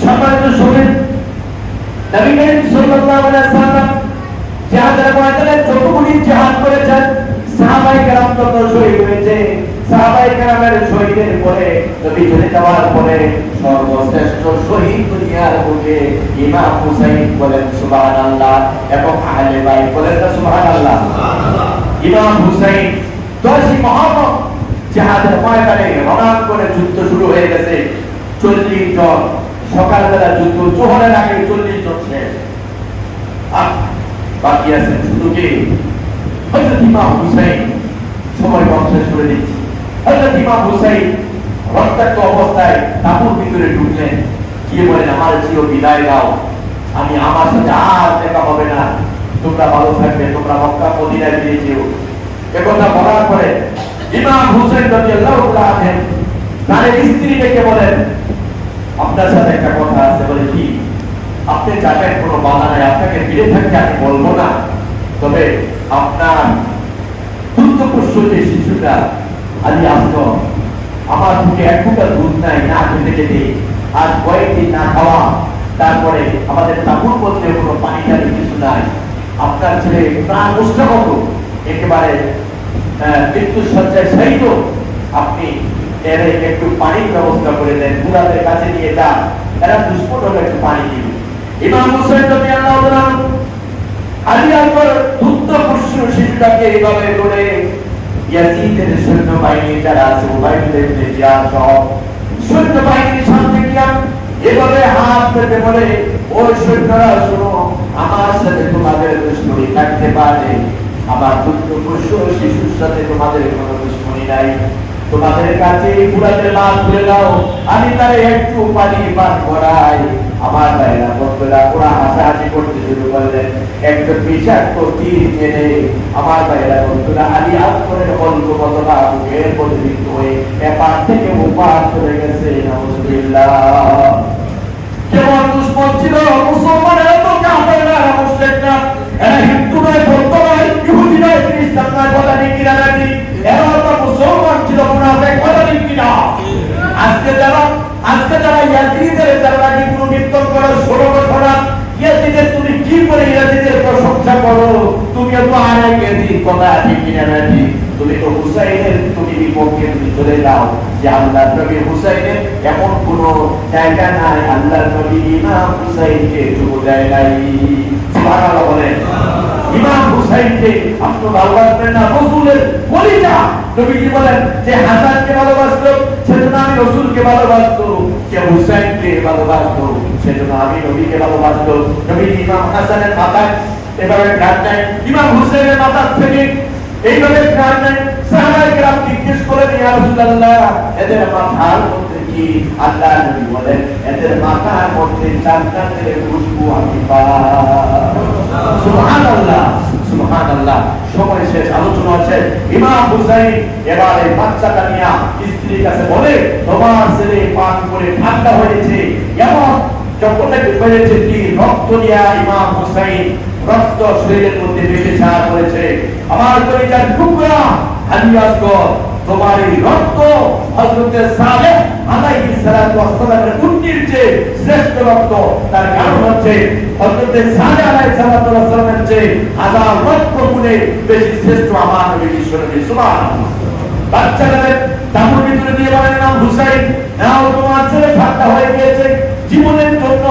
সম্মানিত শহীদ নবী করিম সাল্লাল্লাহু আলাইহি ওয়াসাল্লাম জিহাদের ময়দানে যতগুলি জিহাদ করেছেন সাহাবায়ে কেরাম তত শহীদ হয়েছে। সাহাবায়ে কেরামের শহীদের পরে নবী চলে যাওয়ার পরে সর্বশ্রেষ্ঠ শহীদ দুনিয়ার বুকে ইমাম হুসাইন বলেন সুবহানাল্লাহ এবং আহলে বাইত বলেন সুবহানাল্লাহ। ইমাম হুসাইন 10 মুহররম জিহাদের ময়দানে রওনা করে যুদ্ধ শুরু হয়ে গেছে। 40 জন সকালবেলা যুদ্ধ জোহরের আগে 40 জন শেষ। বাকি আছে শুধু কি হযরত ইমাম হুসাইন। সময় কম শেষ করে দিচ্ছি। হযরত ইমাম হুসাইন রক্তাক্ত অবস্থায় তাঁবুর ভিতরে ঢুকলেন। গিয়ে বলেন আমার চির বিদায় দাও, আমি আমার সাথে আর দেখা হবে না, তোমরা ভালো থাকবে, তোমরা মক্কা মদিনায় ফিরে যেও। একথা বলার পরে ইমাম হুসাইন রাদিয়াল্লাহু তাআলা আনহু তার স্ত্রী ডেকে বলেন আপনার সাথে একটা কথা আছে। বলে কি? আপনি যাবেন, কোনো বাধা নাই, আপনাকে ফিরে থাকতে আমি বলবো না, তবে আপনার দুগ্ধপুষ্য যে শিশুটা আলী আসগর আমার মুখে এক ফোঁটা দুধ নাই, না খেতে খেতে আজ কয়েকদিন না খাওয়া, তারপরে আমাদের তাঁবুর মধ্যে কোনো পানি টানি কিছু নাই, আপনার ছেলে প্রাণ মুষ্টামত একেবারে মৃত্যুর শয্যায় শায়িত, আপনি এর একটু পানির ব্যবস্থা করে দেন, বুড়াদের কাছে নিয়ে যান, এরা দুষ্পট হলে একটু পানি দিবে। ইমাম হুসাইন রাদিয়াল্লাহু তাআলা আলী আকবর দুগ্ধপুষ্য শিশুটাকে এইভাবে করে ইয়াজিদের সৈন্যবাহিনী যারা আছে উবাইদুল ইবনে জিয়াদ সহ সৈন্যবাহিনীর সামনে গিয়া এভাবে হাত পেতে বলে ওই সৈন্যরা শোনো, আমার সাথে তোমাদের দুশমনি থাকতে পারে, আমার দুগ্ধপুষ্য শিশুর সাথে তোমাদের কোনো দুশমনি নাই, তোমাদের কাছে বুড়াদের মাছ তুলে দাও, আমি তারে একটু পানি পান করাই। আমার ভাইরা বন্ধুরা ওরা হাসাহাসি করতে শুরু করলেন। একটা বিষাক্ত তীর মেরে আমার ভাইরা বন্ধুরা আলী আকবরের অল্প কতটা বুকের প্রতিবিদ্ধ হয়ে এপার থেকে ওপার চলে গেছে। নাউজুবিল্লাহ। কেমন দুশ্মন ছিল মুসলমানেরা, তো কাফেররা মুশরিক না, এরা হিন্দু নয়, বৌদ্ধ নয়, ইহুদি নয়, খ্রিস্টান নয়, বলা নেই কিনা নাকি, এরা তো মুসলমান ছিল, মুনাফিক বলা নেই কিনা। আজকে যারা ইয়াজিদের যারা নাকি কোনো কীর্তন করো, ষোড়শ করা ইয়াজিদের, তুমি কি করে ইয়াজিদের প্রশংসা করো? তুমি তো আরেক ইয়াজিদ কথা ঠিক কিনা নাকি? তুমি তো হুসাইনের তুমি বিপক্ষে তুমি চলে যাও যে আল্লাহর নবী হুসাইনের এমন কোন জায়গা নাই, আল্লাহর নবী ইমাম হুসাইনকে চুপ দেয় নাই। সুবহানাল্লাহ বলেন। ইমাম হুসাইনকে আপনি ভালোবাসবেন না, রাসূলের কলিজা। নবীজি বলেন যে হাসানকে ভালোবাসতো সেজন্য আমি রাসূলকে ভালোবাসতো, যে হুসাইনকে ভালোবাসতো সেজন্য আমি নবীকে ভালোবাসতো। নবীজি ইমাম হাসানের মাথায় এভাবে ঘাট নেয়, ইমাম হুসাইনের মাথার থেকে এইভাবে ঘাট নেয়। সাহাবায়ে কেরাম জিজ্ঞেস করেন ইয়া রাসূলুল্লাহ এদের মাথার মধ্যে কি? আল্লাহ নবী বলেন এদের মাথার মধ্যে জান্নাতের খুশবু আমি পাই। সুবহানাল্লাহ সুবহানাল্লাহ। সময় শেষ, আলোচনা শেষ। ইমাম হুসাইন এবার এই বাচ্চাটা নিয়ে স্ত্রীর কাছে বলে তোমার ছেলে পান করে ঠান্ডা হয়েছে, এমন যখন হয়েছে কি রক্ত দিয়া ইমাম হুসাইন রক্ত শরীরের মধ্যে বেশি ছাড় করেছে। আমার কলিজার টুকরা আলী আসগর, তোমার এই রক্ত হযরত সালেহ আলাইহিস সালাতু ওয়াস সালামের উম্মতির চেয়ে শ্রেষ্ঠ রক্ত। তার কারণ হচ্ছে হযরত সালেহ আলাইহিস সালাতু ওয়াস সালামের চেয়ে হাজার লক্ষ গুণে বেশি শ্রেষ্ঠ আমার নবী বিশ্বনবী। সুবহানাল্লাহ। বাচ্চাদের তাঁবুর ভিতরে দিয়ে বলেন ইমাম হুসাইন নাও তোমার ছেলে ঠান্ডা হয়ে গিয়েছে, জীবনের জন্য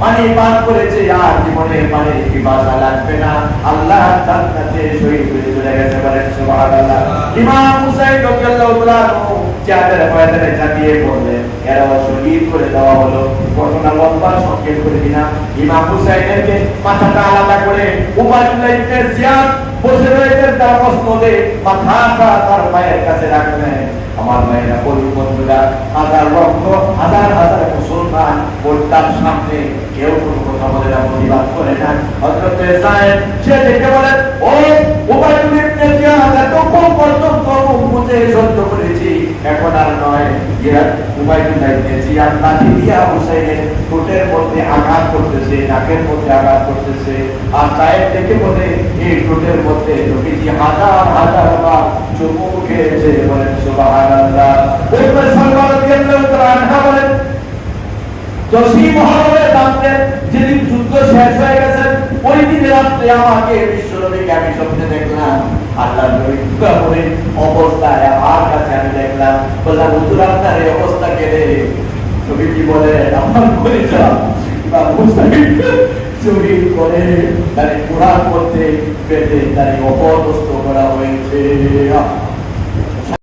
পানি পান করেছে, আর জীবনের পানির পিপাসা লাগবে না, আল্লাহ জান্নাতে শহীদ হয়ে চলে গেছে। বলেন সুবহানাল্লাহ। ইমাম হুসাইন রাদিয়াল্লাহু তাআলা চাঁদের ময়দানে ঝাঁপিয়ে পড়লেন, এরাও শহীদ করে দেওয়া হলো। ঘটনা লম্বা, সংক্ষেপ করে দিলাম। ইমাম হুসাইনের মাথাটা আলাদা করে উবাইদুল্লাহ ইবনে জিয়াদ বসে রয়েছেন, তার মসনদে মাথাটা তার পায়ের কাছে রাখলেন। আমার ভাইরা বন্ধুরা, হাজার লক্ষ হাজার হাজার মুসলমান তার সামনে কেউ কোনো কথা বলে না, প্রতিবাদ করে না। হযরত সাহেব সে দেখে বলেন ও উবাইদুল্লাহ ইবনে জিয়াদ এতক্ষণ পর্যন্ত মুখে সহ্য করেছি, এখন আর নয়। উবাইদুল্লাহ ইবনে জিয়াদ লাঠি দিয়া হুসাইনের ঠোঁটের মধ্যে আঘাত করতেছে, নাকের মধ্যে আঘাত করতেছে, আর সাহেব দেখে বলে এই ঠোঁটের মধ্যে নবীজি হাজার হাজার বার চুমু খেয়েছে। বলেন সুবহানাল্লাহ। ওমর সালমান রাদিয়াল্লাহু তাআলা আনহা বলেন দশই মহরমের রাত্রে যেদিন যুদ্ধ শেষ হয়ে গেছে ওই দিন রাত্রে আমাকে বিশ্বনবীকে আমি স্বপ্নে দেখলাম আল্লাহ নবী করে অবস্থায় আমার কাছে আমি দেখলাম বললাম হুজুর আপনার এই অবস্থা কেড়ে নবী কি বলে আমার পরিচয় চুরি করে তার কোরআন করতে পেটে তার অপদস্থ করা হয়েছে